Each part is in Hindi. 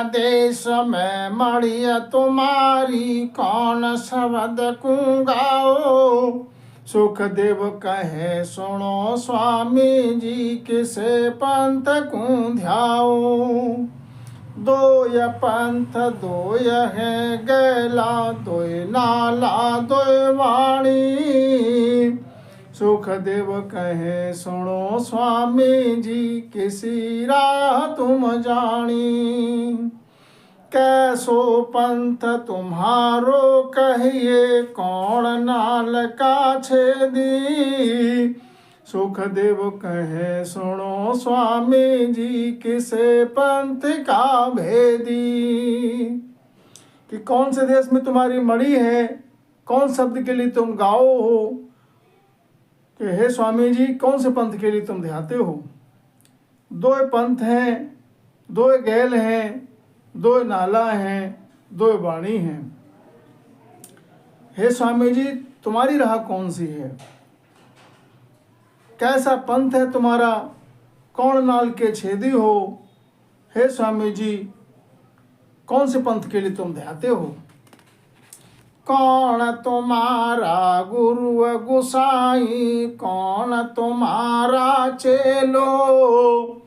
देश में मड़िया तुम्हारी, कौन शब्द को गाओ। सुखदेव कहे सुनो स्वामी जी, किसे पंथ को ध्याओ। दोय पंथ दोय है गैला, दोय नाला दोय वाणी। सुखदेव कहे सुनो स्वामी जी, किसी राह तुम जानी। कैसो पंथ तुम्हारो कहिए, कौन नाल का छेदी। सुखदेव कहे सुनो स्वामी जी, किसे पंथ का भेदी। कि कौन से देश में तुम्हारी मणि है, कौन शब्द के लिए तुम गाओ हो, कि हे स्वामी जी कौन से पंथ के लिए तुम ध्याते हो। दो पंथ हैं, दो गैल हैं, दो नाला हैं, दो वाणी हैं। हे स्वामी जी तुम्हारी राह कौन सी है, कैसा पंथ है तुम्हारा, कौन नाल के छेदी हो। हे स्वामी जी कौन से पंथ के लिए तुम ध्याते हो। कौन तुम्हारा गुरु गुसाई, कौन तुम्हारा चेलो।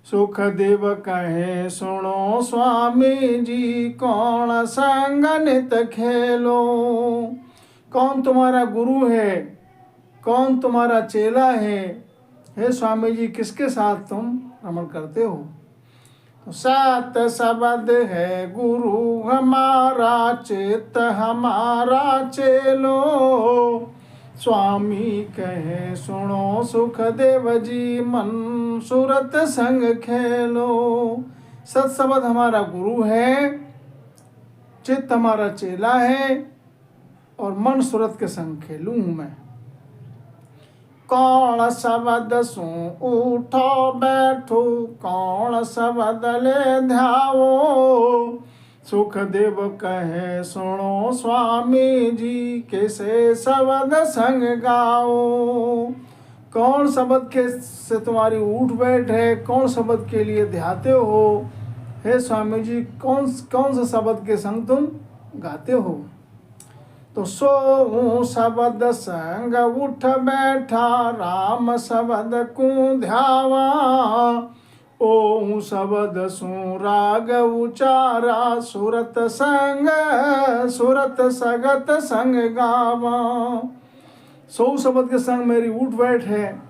सुखदेव कहे सुनो स्वामी जी, कौन संग नित खेलो। कौन तुम्हारा गुरु है, कौन तुम्हारा चेला है। हे स्वामी जी किसके साथ तुम रमण करते हो। सात शब्द है गुरु हमारा, चित्त हमारा चेलो। स्वामी कहे सुनो सुखदेव जी, मन सूरत संग खेलो। सत शब्द हमारा गुरु है, चित्त हमारा चेला है, और मन सूरत के संग खेलूं हूँ मैं। कौन शब्द सु उठो बैठो, कौन शब्द ले ध्याओ। सुखदेव कहे सुनो स्वामी जी, किसे शब्द संग गाओ। कौन शब्द के से तुम्हारी उठ बैठ है, कौन शब्द के लिए ध्याते हो। हे स्वामी जी कौन से शब्द के संग तुम गाते हो। तो सो शब्द संग उठ बैठा, राम शब्द को ध्यावा। ओम शब्द सु राग उचारा, सुरत सगत संग गावा। सो शब्द के संग मेरी उठ बैठ है,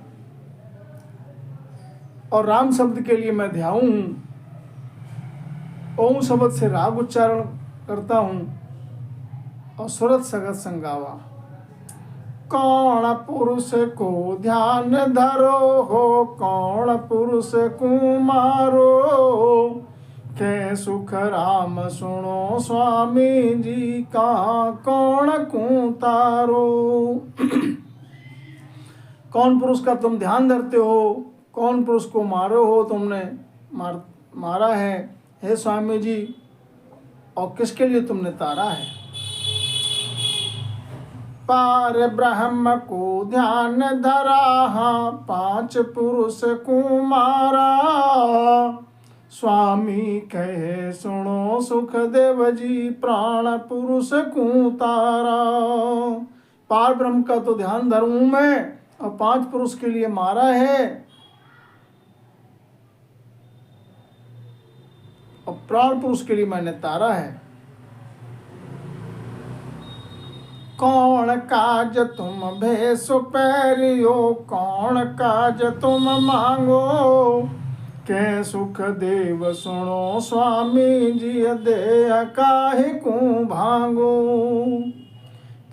और राम शब्द के लिए मैं ध्याऊं। ओम शब्द से राग उच्चारण करता हूँ, और सुरत सगत संगावा। कौन पुरुष को ध्यान धरो हो, कौन पुरुष को मारो। के सुख राम सुनो स्वामी जी, कहाँ कौन को तारो। कौन पुरुष का तुम ध्यान धरते हो, कौन पुरुष को मारो हो तुमने मारा है। हे स्वामी जी और किसके लिए तुमने तारा है। पार ब्रह्म को ध्यान धरा, पांच पुरुष को मारा। स्वामी कहे सुनो सुखदेव जी, प्राण पुरुष को तारा। पार ब्रह्म का तो ध्यान धरूं मैं, और पांच पुरुष के लिए मारा है, और प्राण पुरुष के लिए मैंने तारा है। कौन काज तुम भेष पैरियो, कौन काज तुम मांगो। के सुख देव सुनो स्वामी जी, देह काहे को भांगो।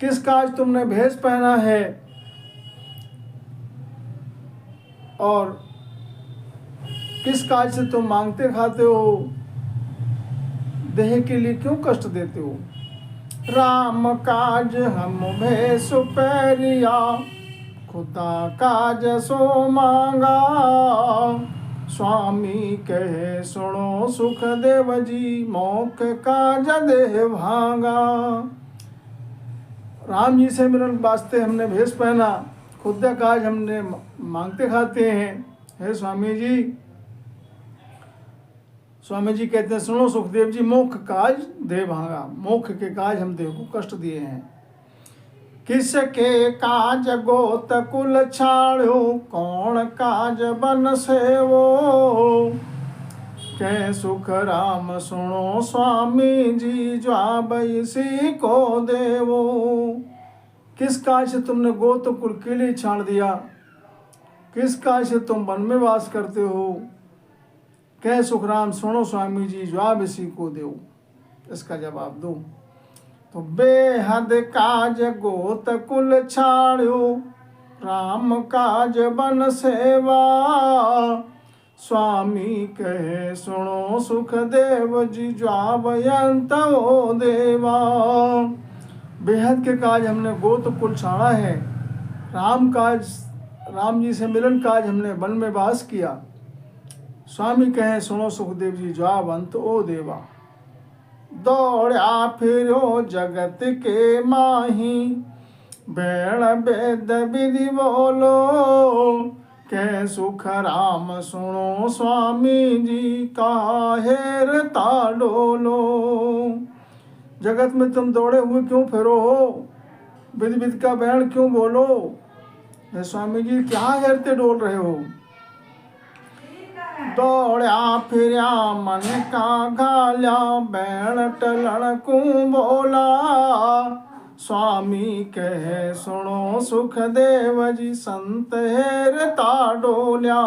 किस काज तुमने भेष पहना है, और किस काज से तुम मांगते खाते हो। देह के लिए क्यों कष्ट देते हो। राम काज हम भेष पैरिया, खुदा काज सो मांगा। स्वामी कहे सुनो सुखदेव जी, मौक काज देह भांगा। राम जी से मिलन वास्ते हमने भेष पहना, खुदा काज हमने मांगते खाते हैं। हे स्वामी जी स्वामी जी कहते हैं सुनो सुखदेव जी, मोक्ष काज दे भांगा, मोक्ष के काज हम देव को कष्ट दिए हैं। किसके काज गोत कुल छाड़ो, कौन काज बन सेवो, कै सुख राम सुनो स्वामी जी, जवाब इसी को देवो। किस काज से तुमने गोत कुल के लिए छाड़ दिया, किस काज से तुम वन में वास करते हो, कै सुख राम सुनो स्वामी जी, जवाब इसी को दो, इसका जवाब दो। तो बेहद काज गोत कुल छाड़ो, राम काज बन सेवा, स्वामी कहे सुनो सुखदेव जी, जवाब अंत हो देवा। बेहद के काज हमने गोत कुल छाड़ा है, राम काज, राम जी से मिलन काज हमने वन में वास किया, स्वामी कहे सुनो सुखदेव जी, जवाब अंत ओ देवा। दौड़ा फिरो जगत के माही, बैण वेद विधि बोलो, कै सुख राम सुनो स्वामी जी, काहे रता डोलो। जगत में तुम दौड़े हुए क्यों फिरो हो, विधि विधि का बैण क्यों बोलो, स्वामी जी क्या हेरते डोल रहे हो। दौड़ा फिरा मन का घाल्या, बैण टलन को बोला, स्वामी कहे सुनो सुखदेव जी, संत हेरता डोल्या।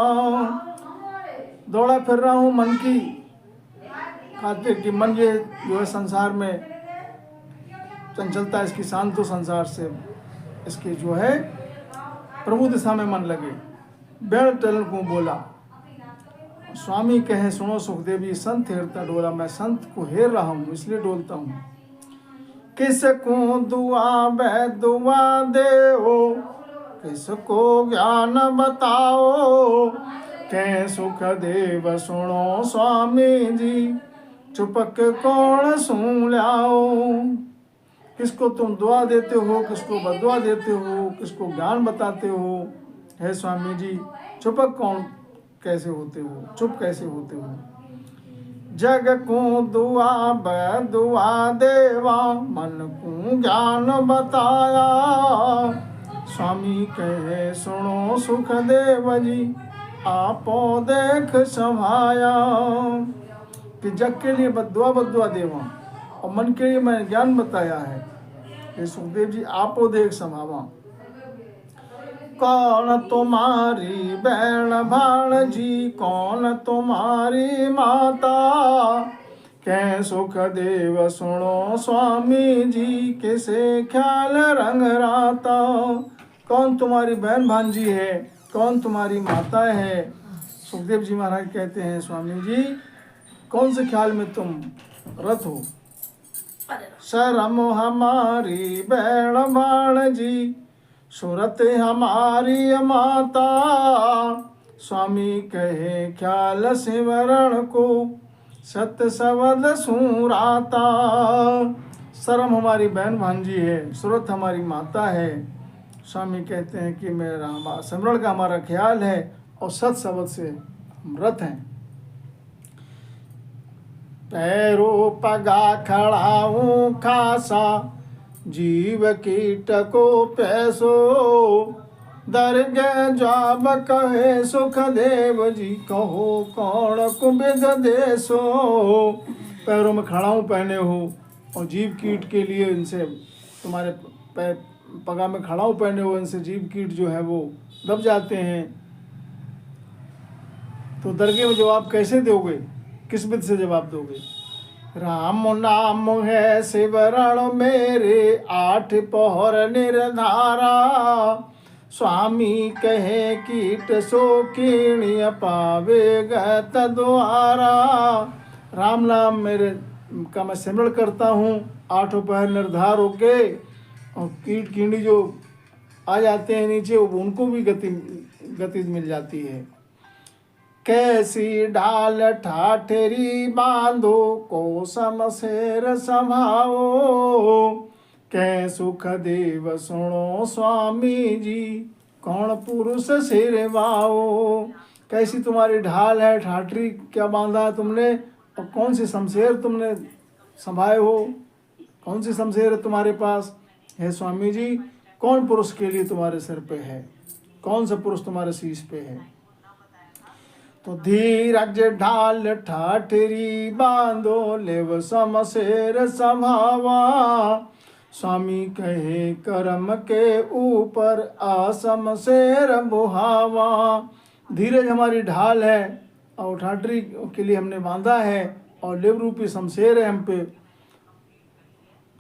दौड़ा फिर रहा हूँ मन की खातिर कि मन ये जो है संसार में चंचलता, इसकी शांत हो संसार से, इसके जो है प्रभु दिशा में मन लगे। बैण टलन को बोला, स्वामी कहे सुनो सुखदेव जी, संत हेरता डोला, मैं संत को हेर रहा हूँ इसलिए डोलता हूँ। किसको दुआ बै दुआ देओ, किसको ज्ञान बताओ, कै सुखदेव सुनो स्वामी जी, चुपक कौन सुन लाओ। किसको तुम दुआ देते हो, किसको बदुआ देते हो, किसको ज्ञान बताते हो, हे स्वामी जी चुपक कौन कैसे होते हो, चुप कैसे होते हो। जग को दुआ बदुआ देवा, मन को ज्ञान बताया, स्वामी कहे सुनो सुखदेव जी, आपो देख समाया। कि जग के लिए बदुआ देवा और मन के लिए मैंने ज्ञान बताया है, ये सुखदेव जी आपो देख समावा। कौन तुम्हारी बहन भाण जी, कौन तुम्हारी माता, कै सुखदेव सुनो स्वामी जी, किसे ख्याल रंग राता। कौन तुम्हारी बहन भांजी है, कौन तुम्हारी माता है। सुखदेव जी महाराज कहते हैं स्वामी जी कौन से ख्याल में तुम रत हो। शर्म हमारी बहन भाण जी, सूरत हमारी माता, स्वामी कहे ख्याल सिमरण को, सत शब्द सुराता। शर्म हमारी बहन भांजी है, सूरत हमारी माता है, स्वामी कहते हैं कि मेरा सिमरण का हमारा ख्याल है और सत शब्द से हम रत हैं। पैरों पगा खड़ाऊं खासा, जीव कीट को पैसो, दरगे जाब कहे सुखदेव जी, कहो कौन कुबिद देसो। पैरों में खड़ाऊं पहने हो और जीव कीट के लिए इनसे तुम्हारे पगा में खड़ाऊं पहने हो, इनसे जीव कीट जो है वो दब जाते हैं। तो दरगे में जवाब कैसे दोगे, किस विध से जवाब दोगे। राम नाम है सिमरण मेरे, 8 पहर निर्धारा, स्वामी कहे कीट सो कीणिय पावेगत द्वारा। राम नाम मेरे का मैं सिमरण करता हूँ, 8 पहर निर्धार होके, और कीट कीड़ी जो आ जाते हैं नीचे उनको भी गति मिल जाती है। कैसी डाल ठाठरी बांधो, को समशेर संभाओ, कै सुखदेव सुनो स्वामी जी, कौन पुरुष सिरवाओ। कैसी तुम्हारी ढाल है, ठाठरी क्या बांधा है तुमने, और कौन सी शमशेर तुमने संभाए हो, कौन सी शमशेर है तुम्हारे पास। हे स्वामी जी, कौन पुरुष के लिए तुम्हारे सिर पे है, कौन सा पुरुष तुम्हारे शीश पे है। तो धीरज ढाल ठाठरी बांधो लेव शमशेर संभावा। स्वामी कहे कर्म के ऊपर आ शमशेर बुहावा। धीरज हमारी ढाल है और ठाठरी के लिए हमने बांधा है और लेव रूपी शमशेर है हम पे।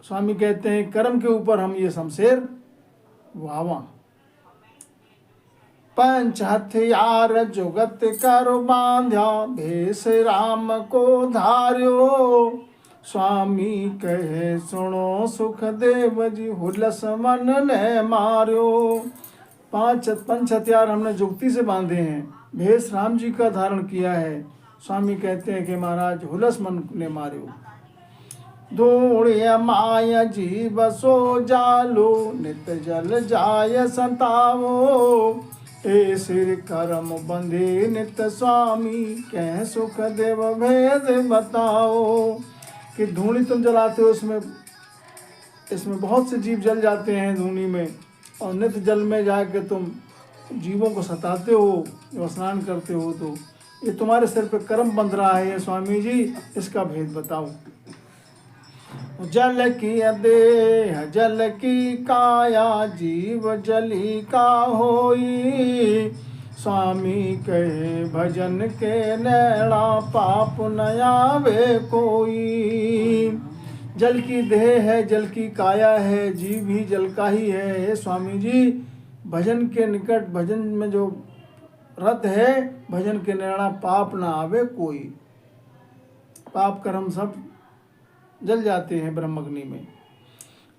स्वामी कहते हैं कर्म के ऊपर हम ये शमशेर बुहावा। पंच हथियार जुगत कर बांध्या भेष राम को धार्यो। स्वामी कहे सुनो सुखदेव जी हुलस मन ने मार्यो। पंच हथियार हमने जुगती से बांधे हैं, भेष राम जी का धारण किया है। स्वामी कहते हैं कि महाराज हुलस मन ने मार्यो। धूणिय माय जीव सो जालो नित जल जाय संतावो। ए सिर कर्म बंधे नित स्वामी कह सुख देव भेद बताओ। कि धूणी तुम जलाते हो, इसमें बहुत से जीव जल जाते हैं धूनी में, और नित जल में जाके तुम जीवों को सताते हो जब स्नान करते हो। तो ये तुम्हारे सिर पे कर्म बंध रहा है स्वामी जी, इसका भेद बताओ। जल की देह जल की काया जीव जली का होई। स्वामी कहे भजन के नैणा पाप न आवे कोई। जल की देह है, जल की काया है, जीव भी जल का ही है। स्वामी जी, भजन के निकट, भजन में जो रत है, भजन के नैणा पाप न आवे कोई। पाप कर्म सब जल जाते हैं ब्रह्मअग्नि में।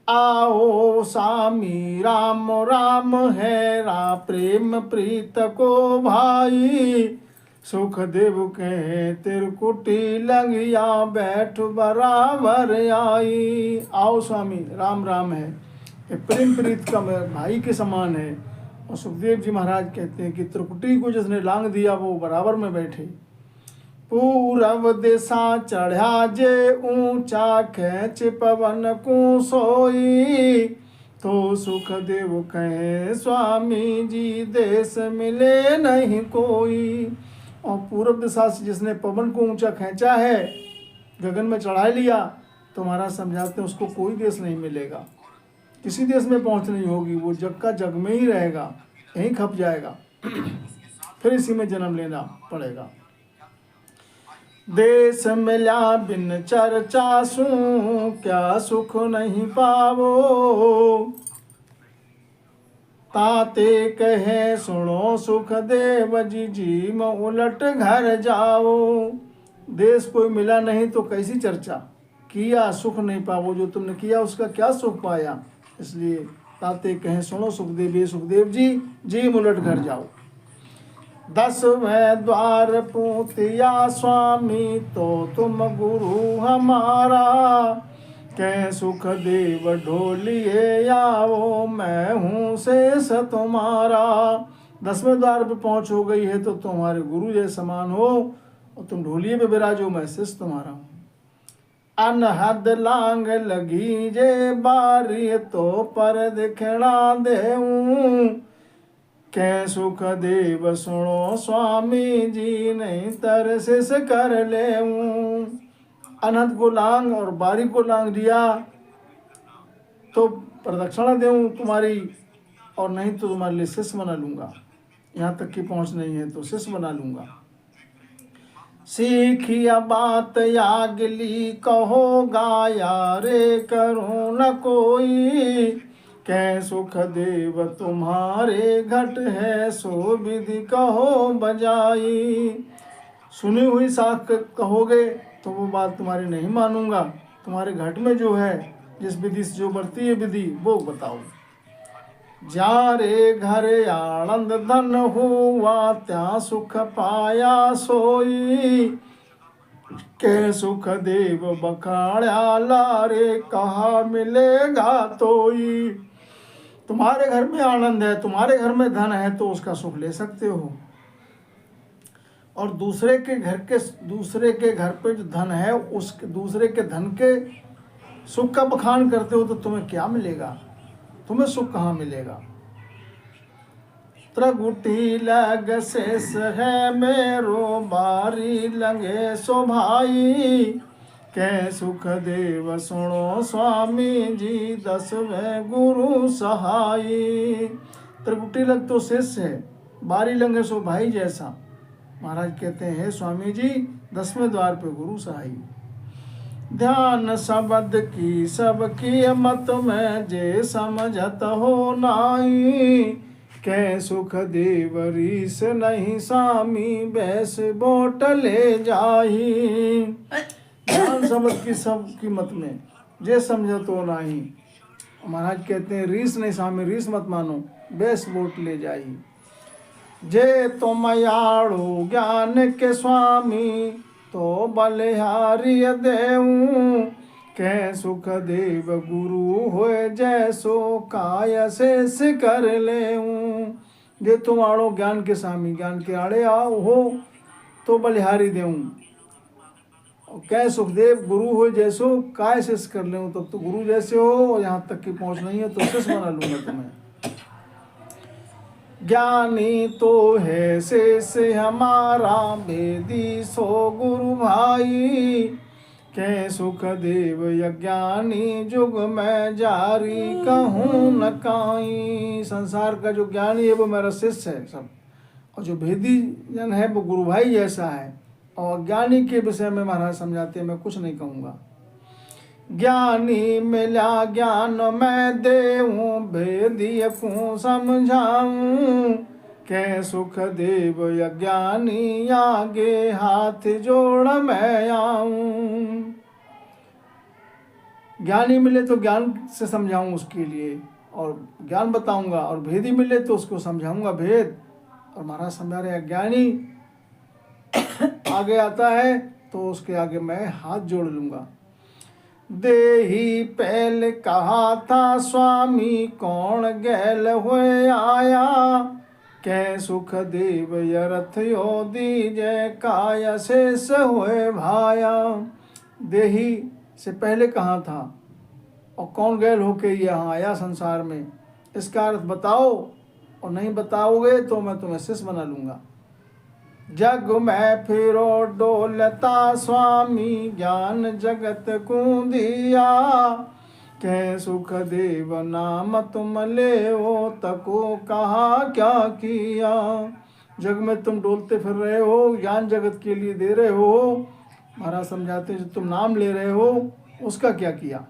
आओ स्वामी राम राम है रा प्रेम प्रीत को भाई। सुखदेव कहे तिरकुटी लंगिया बैठ बराबर आई। आओ स्वामी राम राम है, ये प्रेम प्रीत का भाई के समान है। और सुखदेव जी महाराज कहते हैं कि त्रिकुटी को जिसने लांग दिया वो बराबर में बैठे। पूरब दिशा चढ़ा जे ऊंचा खेच पवन को सोई। तो सुखदेव कहे स्वामी जी देश मिले नहीं कोई। और पूरब दिशा से जिसने पवन को ऊंचा खींचा है, गगन में चढ़ा लिया, तो महाराज समझाते हैं उसको कोई देश नहीं मिलेगा, किसी देश में पहुंच नहीं होगी, वो जग का जग में ही रहेगा, यहीं खप जाएगा, फिर इसी में जन्म लेना पड़ेगा। देश मिला बिन चर्चा सू क्या सुख नहीं पावो। ताते कहे सुनो सुखदेव जी जी में उलट घर जाओ। देश कोई मिला नहीं तो कैसी चर्चा, किया सुख नहीं पावो, जो तुमने किया उसका क्या सुख पाया। इसलिए ताते कहे सुनो सुखदेव, सुखदेव जी उलट घर जाओ। 10वें द्वार पूतिया स्वामी तो तुम गुरु हमारा। कह सुखदेव ढोलिए आओ मैं हूँ शेष तुम्हारा। 10वें द्वार पे पहुँच हो गई है तो तुम्हारे गुरु जैसे समान हो, और तुम ढोलिए पे विराजो, मैं शेष तुम्हारा हूँ। अनहद लांग लगी जे बारी तो पर दिखना देऊं। कह सुखदेव सुनो स्वामी जी नहीं तरसिस कर लेऊं। अनहद को लांग और बारी को लांग दिया तो प्रदक्षिणा देऊं तुम्हारी, और नहीं तो तुम्हारे लिए शिष्य बना लूँगा। यहाँ तक की पहुँच नहीं है तो शिष्य बना लूँगा। सीखिया बात यागली कहो गाया रे करूँ न कोई। कह सुखदेव तुम्हारे घट है सो विधि कहो बजाई। सुनी हुई साख कहोगे तो वो बात तुम्हारी नहीं मानूंगा, तुम्हारे घट में जो है जिस विधि से जो बढ़ती है विधि वो बताओ। जा रे घर आनंद धन हुआ त्या सुख पाया सोई। के सुख देव बखाड़ा लारे कहा मिलेगा तोई। तुम्हारे घर में आनंद है, तुम्हारे घर में धन है तो उसका सुख ले सकते हो। और दूसरे के घर पे जो धन है, उस दूसरे के धन के सुख का बखान करते हो तो तुम्हें क्या मिलेगा? तुम्हें सुख कहाँ मिलेगा? त्रिगुटी लग शेष है मेरो, बारी लंगे सो भाई। कै सुख देव सुनो स्वामी जी, 10वें गुरु सहाई। त्रिगुटी लग तो शेष है, बारी लंगे सो भाई जैसा। महाराज कहते हैं स्वामी जी 10वें द्वार पे गुरु सहाई। ध्यान शब्द की सबकी मत में, जे समझत हो नाई। कै सुख देव रीस नहीं स्वामी, बैस बोट ले जाही। ध्यान शब्द की सबकी मत में, जे समझत हो नाही। महाराज कहते हैं रीस नहीं स्वामी, रीस मत मानो, बैस बोट ले जाही। जे तुम याड़ो ज्ञान के स्वामी, तो बलिहारी देऊं। कै सुख देव गुरु होए, जैसो काय शेष कर लेऊं। जे तुम आड़ो ज्ञान के स्वामी, ज्ञान के आड़े आओ हो तो बलिहारी देऊं। कै सुखदेव गुरु हो जैसो काय शेष कर लेऊं। तब तो गुरु जैसे हो और यहाँ तक की पहुँच नहीं है तो शेष बना लूंगा तुम्हें। ज्ञानी तो है शेष हमारा, भेदी सो गुरु भाई। कै सुख देव अज्ञानी, जुग में जारी कहूँ न काई। संसार का जो ज्ञानी है वो मेरा शिष्य है सब, और जो भेदी जन है वो गुरु भाई जैसा है। और अज्ञानी के विषय में महाराज समझाते हैं, मैं कुछ नहीं कहूँगा। ज्ञानी मिला ज्ञान मैं देऊं, भेदिय को समझाऊं। कै सुख देव अज्ञानी, आगे हाथ जोड़ मैं आऊं। ज्ञानी मिले तो ज्ञान से समझाऊं उसके लिए और ज्ञान बताऊंगा, और भेदी मिले तो उसको समझाऊंगा भेद। और महाराज समझा रहे अज्ञानी आगे आता है तो उसके आगे मैं हाथ जोड़ लूंगा। देही पहले कहा था स्वामी, कौन गैल हुए आया। कै सुख देव यरथ यो दीजय, काय शेष हुए भाया। देही से पहले कहाँ था और कौन गैल होके यहाँ आया संसार में, इसका अर्थ बताओ, और नहीं बताओगे तो मैं तुम्हें शिष बना लूँगा। जग में फिरो डोलता स्वामी, ज्ञान जगत को दिया। कै सुख देव नाम तुम ले हो, तको कहा क्या किया। जग में तुम डोलते फिर रहे हो, ज्ञान जगत के लिए दे रहे हो। महाराज समझाते हैं जो तुम नाम ले रहे हो उसका क्या किया।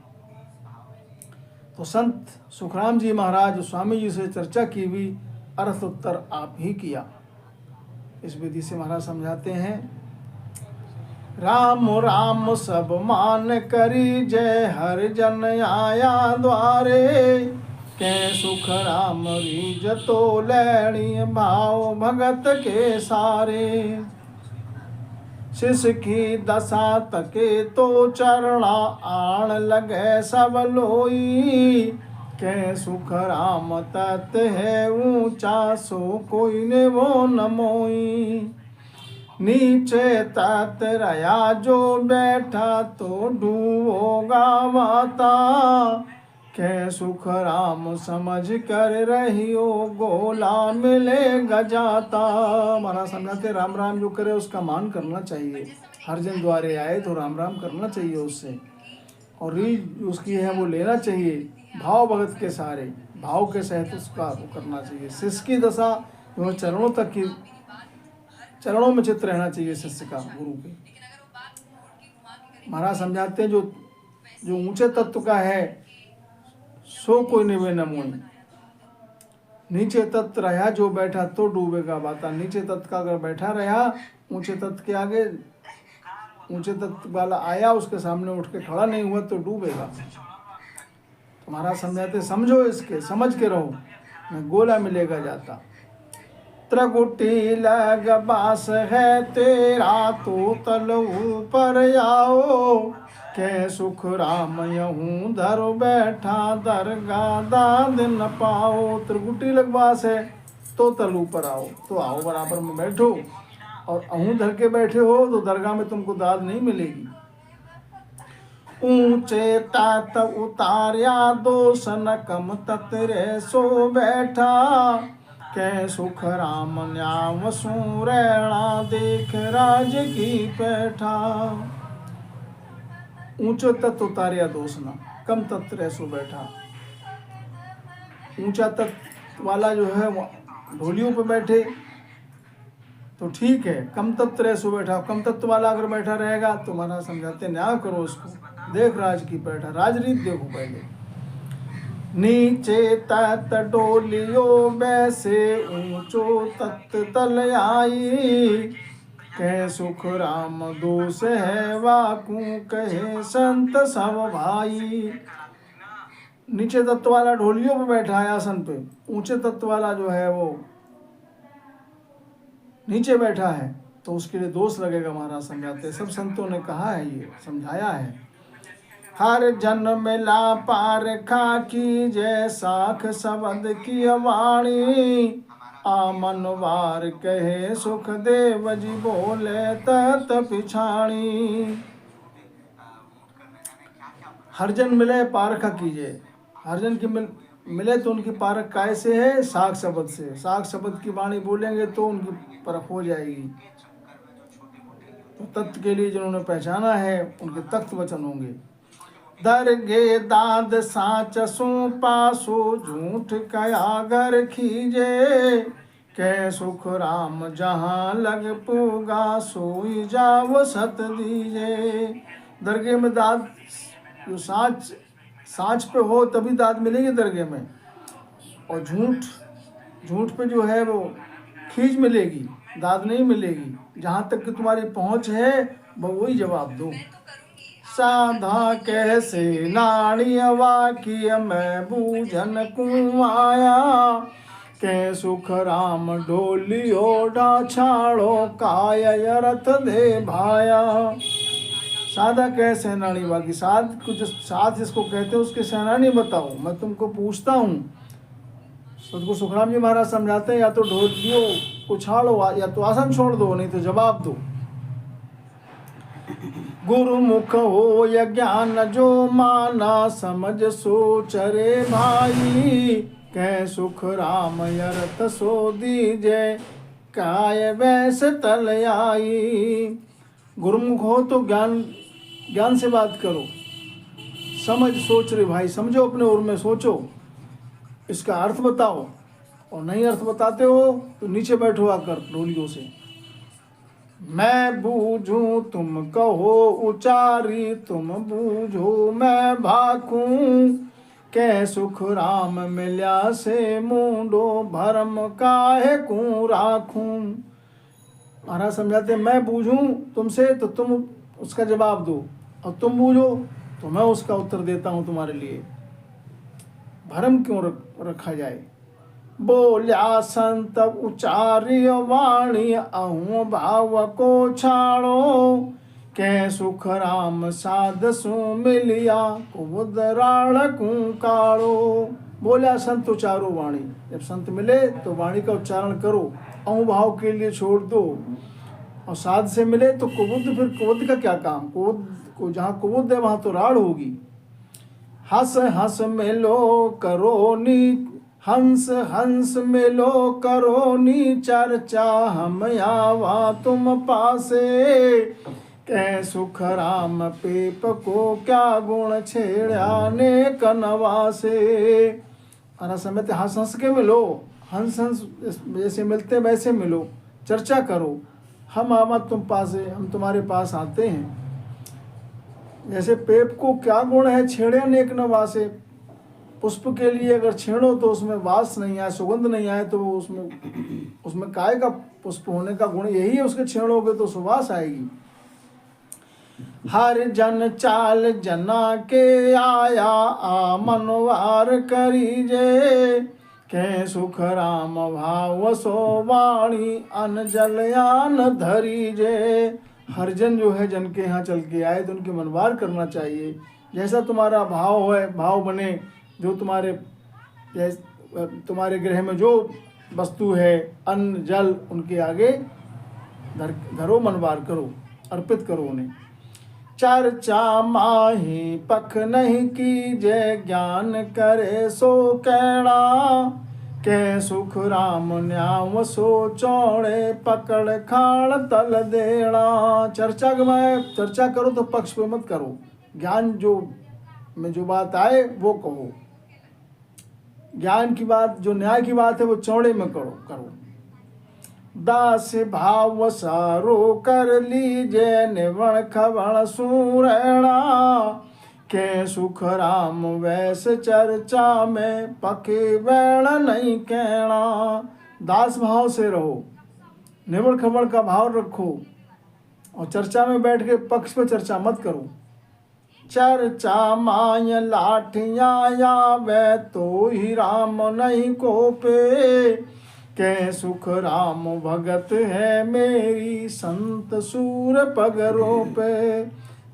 तो संत सुखराम जी महाराज स्वामी जी से चर्चा की हुई अर्थ उत्तर आप ही किया। इस विधि से महाराज समझाते हैं, राम राम सब मान करी, जय हर जन आया द्वारे। कै सुख राम रीज तो लैणी, भाव भगत के सारे। शिष्य की दशा तके तो चरणा, आण लगे सब लोई। कै सुख राम तत् है ऊंचा, सो कोई ने वो न मोई। नीचे तत् रया जो बैठा, तो डूबो गावाता। कै सुख राम समझ कर रहियो, गोला मिलेगा जाता। हमारा समझाते राम राम जो करे उसका मान करना चाहिए। हर जन द्वारे आए तो राम राम करना चाहिए उससे, और रीझ उसकी है वो लेना चाहिए। भाव भगत के सारे, भाव के सहित उसका वो करना चाहिए। शिष्य की दशा जो चरणों तक की, चरणों में चित्त रहना चाहिए शिष्य का गुरु के। महाराज समझाते हैं जो ऊंचे तत्व का है, सो कोई निवे न मोई। नीचे तत्व रहा जो बैठा, तो डूबेगा बाता। नीचे तत्व का अगर बैठा रहा, ऊंचे तत्व के आगे ऊंचे तत्व वाला आया, उसके सामने उठ के खड़ा नहीं हुआ तो डूबेगा। तो महाराज समझाते समझो इसके, समझ के रहो, मैं गोला मिलेगा जाता। त्रिगुटी लग बास है तेरा, तो तल ऊपर आओ। कै सुख राम यहूँ धर बैठा, दरगाह दाद न पाओ। त्रिगुटी लग बास है तो तल ऊपर आओ, तो आओ बराबर में बैठो। और अहूँ धर के बैठे हो तो दरगाह में तुमको दाद नहीं मिलेगी। ऊंचे तात उतार्या दोष न कम ततरे सो बैठा, कै सुख राम न्याम सुरैणा देख राज की पैठा। ऊंचो तत्व उतारिया दोष न कम तत्व रह सो बैठा। ऊंचा तत्व वाला जो है ढोलियों पे बैठे तो ठीक है, कम तत्व रह सो बैठा। कम तत्व वाला अगर बैठा रहेगा तो महाराज समझाते न्याय करो उसको, देख राज की बैठा, राजनीति देखो पहले। नीचे तत डोलियो वैसे ऊंचो तत्व तल आई, कह सुख राम दोष है वाकू कहे संत सब भाई। नीचे तत्व वाला ढोलियों पे बैठा है आसन पे, ऊंचे तत्व वाला जो है वो नीचे बैठा है, तो उसके लिए दोष लगेगा। महाराज समझाते, सब संतों ने कहा है, ये समझाया है। हर जन्म मिला पार खा की जय साख शब्द की वाणी, आमन वार कहे सुख देव जी बोले तत पिछाणी। हर जन मिले पारखा कीजिए, हर जन की मिले तो उनकी पारख कैसे है? साख शब्द से। साख शब्द की वाणी बोलेंगे तो उनकी परख हो जाएगी। तो तत्व के लिए जिन्होंने पहचाना है उनके तख्त वचन होंगे। दरगे दाद साच सो पासो झूठ कया घर खीजे, कै सुख राम जहाँ लग पूगा सोई जाव सत दीजे। दरगे में दाद जो साँच पे हो तभी दाद मिलेगी दरगे में, और झूठ पे जो है वो खींच मिलेगी, दाद नहीं मिलेगी। जहाँ तक कि तुम्हारी पहुँच है वो वही जवाब दो। साधा कैसे नाणी वाक्य मैं बूझन कुआया, कै सुख राम ढोलियो डा छाड़ो काय रथ दे भाया। साधा कह सेनानी वाकी, साध जिसको कहते हैं उसके सेनानी बताओ। मैं तुमको पूछता हूँ, सदगुरु सुखराम जी महाराज समझाते हैं, या तो ढोलियो उछाड़ो या तो आसन छोड़ दो, नहीं तो जवाब दो। गुरुमुख हो या ज्ञान जो माना समझ सोच रे भाई, कह सुख राम यरत सो दीजे काय वैस तल आई। गुरुमुख हो तो ज्ञान से बात करो, समझ सोच रे भाई, समझो अपने ओर में सोचो, इसका अर्थ बताओ। और नहीं अर्थ बताते हो तो नीचे बैठो आकर ढोलियों से। मैं बूझूं तुम कहो उचारी, तुम बूझो मैं भाकूं, कै सुख राम मिल्या से मूंडो भरम काहे को राखूं। महाराज समझाते, मैं बूझूं तुमसे तो तुम उसका जवाब दो, और तुम बूझो तो मैं उसका उत्तर देता हूँ तुम्हारे लिए। भरम क्यों रखा जाए। बोल्या संत उचारी वाणी, अहूँ भाव को छाड़ो, कै सुख राम साध सो मिलिया कुदराण को काड़ो। बोल्या संत उचारो वाणी, जब संत मिले तो वाणी का उच्चारण करो, अहूँ भाव के लिए छोड़ दो। और साध से मिले तो कुबुद्ध, फिर कुबुद्ध का क्या काम? को जहाँ कुबुद्ध है वहाँ तो राड़ होगी। हंस हंस मिलो करो नी, हंस हंस मिलो करो नी चर्चा, हम आवा तुम पासे, कह सुख राम पेप को क्या गुण छेड़ा ने कनवासे। अरे समय हंस हंस के मिलो, हंस जैसे मिलते वैसे मिलो, चर्चा करो। हम आवा तुम पासे, हम तुम्हारे पास आते हैं। जैसे पेप को क्या गुण है छेड़े नेक न वासे। पुष्प के लिए अगर छेड़ो तो उसमें वास नहीं आए, सुगंध नहीं आए, तो उसमें काय का पुष्प होने का गुण यही है, उसके छेड़ोगे तो सुवास आएगी। हर जन चाल जना के आया, आ मनवार करीजे, कह सुख राम भाव सो वाणी, अन जलयान धरीजे। हर जन जो है जन के यहाँ चल के आए तो उनके मनवार करना चाहिए। जैसा तुम्हारा भाव है, भाव बने, जो तुम्हारे गृह में जो वस्तु है, अन्न जल, उनके आगे धरो मनवार करो, अर्पित करो उन्हें। चर्चा माही पख नहीं कीजे, ज्ञान करे सो कहना, के सुख राम न्याव सो चौड़े, पकड़ खाण तल देना। चर्चा करो तो पक्ष पे मत करो, ज्ञान में जो बात आए वो कहो, ज्ञान की बात जो न्याय की बात है वो चौड़े में करो। दास भाव सारो कर लीजे, निवण खवण सूरणा, के सुख राम वैस चर्चा में, पके वैण नहीं कहना। दास भाव से रहो, निवण खवण का भाव रखो, और चर्चा में बैठ के पक्ष पे चर्चा मत करो। चर्चा माय लाठियाँ आवे, तो ही राम नहीं कोपे, के सुख राम भगत है मेरी, संत सूर पगरों पे।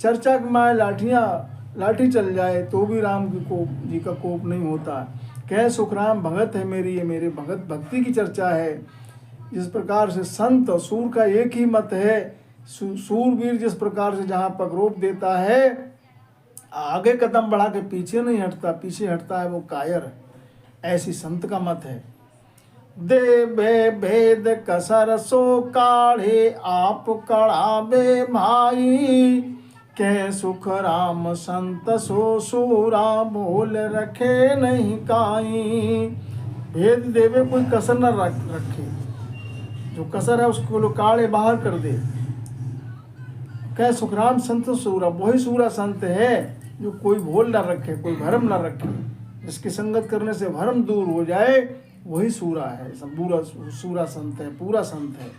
चर्चा माय लाठी चल जाए तो भी राम जी का कोप नहीं होता। कह सुख राम भगत है मेरी, ये मेरे भक्ति की चर्चा है। जिस प्रकार से संत और सूर का एक ही मत है, सूरवीर जिस प्रकार से जहाँ पगरोप देता है, आगे कदम बढ़ा के पीछे नहीं हटता, पीछे हटता है वो कायर, ऐसी संत का मत है। देवे भेद कसर सो काढ़े, आप कड़ाबे भाई, के सुख राम संत सो सूरा, बोल रखे नहीं काई। भेद देवे कोई कसर न रखे, जो कसर है उसको काढ़े बाहर कर दे। कह सुखराम संत सूरा, वही सूरा संत है जो कोई भूल न रखे, कोई भरम न रखे, जिसकी संगत करने से भरम दूर हो जाए, वही सूरा है, पूरा सूरा संत है, पूरा संत है।